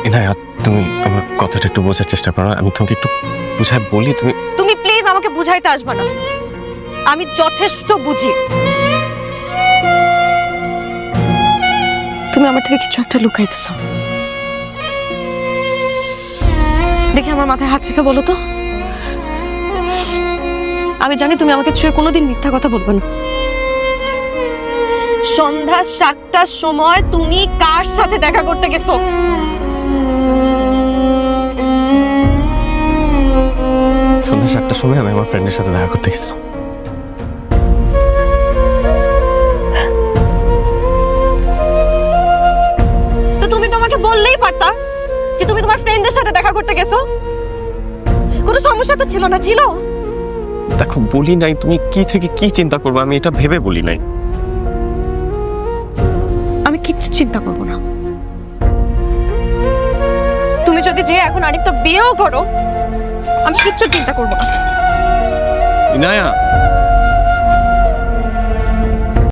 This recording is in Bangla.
ইনায়া, তুমি আমার কথাটা একটু বোঝার চেষ্টা করো। আমি তোমাকে একটু বুঝায় বলি। তুমি প্লিজ আমাকে বুঝাইতে আসবে না, আমি যথেষ্ট বুঝি। তুমি আমার থেকে কিছু একটা লুকাইতেছো। দেখি আমার মাথায় হাত রেখে বলো তো। আমি জানি তুমি আমাকে ছুঁয়ে কোনোদিন মিথ্যা কথা বলবে না। সন্ধ্যা 7টার সময় তুমি কার সাথে দেখা করতে গেছো? সন্ধ্যা 7টার সময় আমি আমার ফ্রেন্ডের সাথে দেখা করতে গেছিলাম। তো তুমি তো আমাকে বললেই পারতা যে তুমি তোমার ফ্রেন্ডের সাথে দেখা করতে গেছো। কোনো সমস্যা তো ছিল না? ছিল। দেখো, বলি নাই। তুমি কি থেকে কি চিন্তা করবো আমি এটা ভেবে বলি নাই। আমি কিচ্ছু চিন্তা করবো না। তুমি যদি যে এখন আরেকটা বিয়েও করো, আমি কিচ্ছু চিন্তা করবো না। ইনায়া,